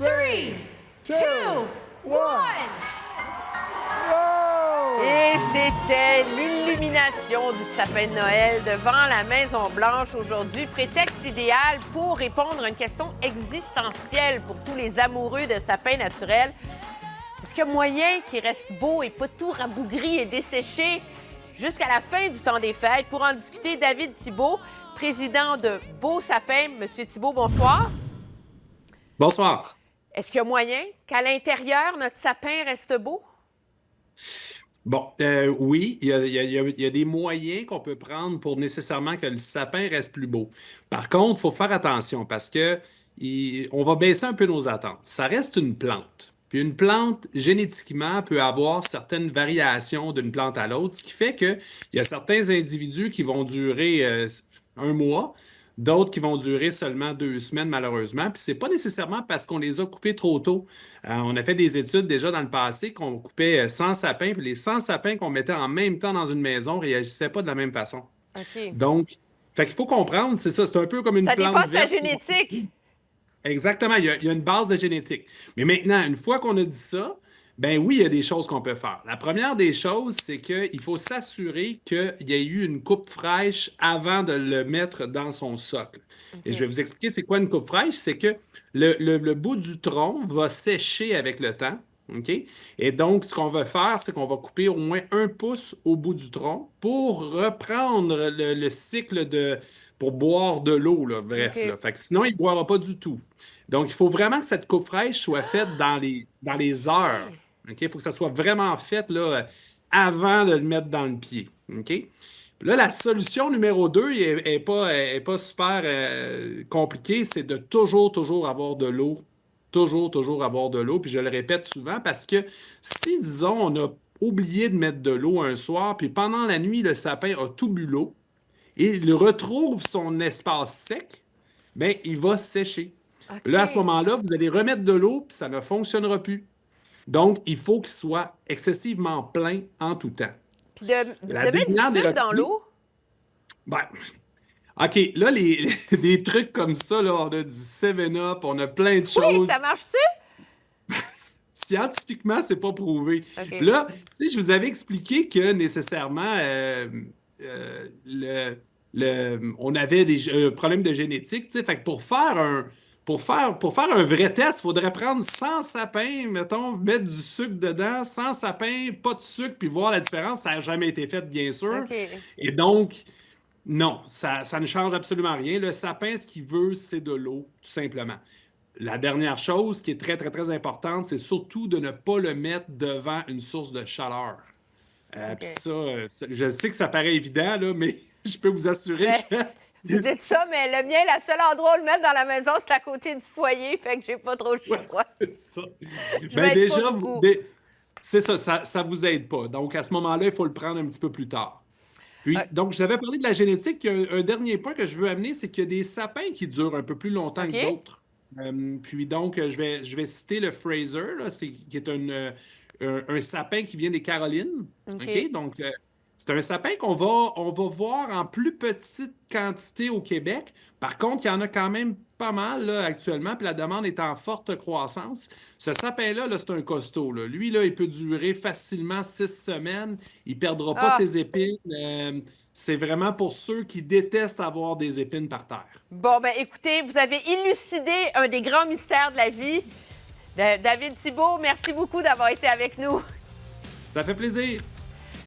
3, 2, 1. Et c'était l'illumination du sapin de Noël devant la Maison-Blanche aujourd'hui. Prétexte idéal pour répondre à une question existentielle pour tous les amoureux de sapins naturels. Est-ce qu'il y a moyen qu'il reste beau et pas tout rabougri et desséché jusqu'à la fin du temps des fêtes? Pour en discuter, David Thibault, président de Beau Sapin. Monsieur Thibault, bonsoir. Bonsoir. Est-ce qu'il y a moyen qu'à l'intérieur, notre sapin reste beau? Bon, oui, il y a des moyens qu'on peut prendre pour nécessairement que le sapin reste plus beau. Par contre, il faut faire attention parce que on va baisser un peu nos attentes. Ça reste une plante. Puis une plante, génétiquement, peut avoir certaines variations d'une plante à l'autre, ce qui fait qu'il y a certains individus qui vont durer un mois, d'autres qui vont durer seulement 2 semaines, malheureusement. Puis c'est pas nécessairement parce qu'on les a coupés trop tôt. On a fait des études déjà dans le passé qu'on coupait 100 sapins, puis les 100 sapins qu'on mettait en même temps dans une maison ne réagissaient pas de la même façon. OK. Donc, fait qu'il faut comprendre, c'est ça, c'est un peu comme une Ça plante dépend de sa verte. génétique. Exactement, il y a une base de génétique. Mais maintenant, une fois qu'on a dit ça, ben oui, il y a des choses qu'on peut faire. La première des choses, c'est qu'il faut s'assurer qu'il y ait eu une coupe fraîche avant de le mettre dans son socle. Et je vais vous expliquer c'est quoi une coupe fraîche. C'est que le bout du tronc va sécher avec le temps. OK? Et donc, ce qu'on va faire, c'est qu'on va couper au moins 1 pouce au bout du tronc pour reprendre le cycle pour boire de l'eau, là. Bref, OK. là. Fait que sinon, il ne boira pas du tout. Donc, il faut vraiment que cette coupe fraîche soit faite dans les heures. OK? Il faut que ça soit vraiment fait là, avant de le mettre dans le pied. OK? Puis là, la solution numéro 2 est pas super compliquée, c'est de toujours avoir de l'eau. Toujours avoir de l'eau. Puis je le répète souvent parce que si, disons, on a oublié de mettre de l'eau un soir, puis pendant la nuit, le sapin a tout bu l'eau et il retrouve son espace sec, bien, il va sécher. OK. Là, à ce moment-là, vous allez remettre de l'eau, puis ça ne fonctionnera plus. Donc, il faut qu'il soit excessivement plein en tout temps. Puis de La mettre du dernière des sucre dans retenues- l'eau? Ben, OK, là, des trucs comme ça, là, on a du 7-Up, on a plein de Oui, choses. ça marche-tu? Scientifiquement, c'est pas prouvé. OK. Puis là, tu sais, je vous avais expliqué que nécessairement, on avait des problèmes de génétique, tu sais. Fait que pour faire un vrai test, il faudrait prendre 100 sapins, mettons, mettre du sucre dedans, 100 sapins, pas de sucre, puis voir la différence. Ça n'a jamais été fait, bien sûr. OK. Et donc, non, ça ne change absolument rien. Le sapin, ce qu'il veut, c'est de l'eau, tout simplement. La dernière chose qui est très, très, très importante, c'est surtout de ne pas le mettre devant une source de chaleur. OK. Puis ça, je sais que ça paraît évident, là, mais je peux vous assurer Ouais. que... Vous dites ça, mais le mien, le seul endroit où le mettre dans la maison, c'est à côté du foyer, fait que j'ai pas trop le Ouais, choix. c'est ça. Je Ben m'aide déjà, pas beaucoup. c'est ça vous aide pas. Donc, à ce moment-là, il faut le prendre un petit peu plus tard. Puis, Ouais. donc, je vous avais parlé de la génétique. Il y a un dernier point que je veux amener, c'est qu'il y a des sapins qui durent un peu plus longtemps OK. que d'autres. Puis donc, je vais citer le Fraser, là, qui est un sapin qui vient des Carolines. OK. OK? Donc, c'est un sapin on va voir en plus petite quantité au Québec. Par contre, il y en a quand même pas mal là, actuellement, puis la demande est en forte croissance. Ce sapin-là, là, c'est un costaud. Là. Lui, là, il peut durer facilement 6 semaines. Il ne perdra pas Ah! ses épines. C'est vraiment pour ceux qui détestent avoir des épines par terre. Bon, ben écoutez, vous avez élucidé un des grands mystères de la vie. David Thibault, merci beaucoup d'avoir été avec nous. Ça fait plaisir.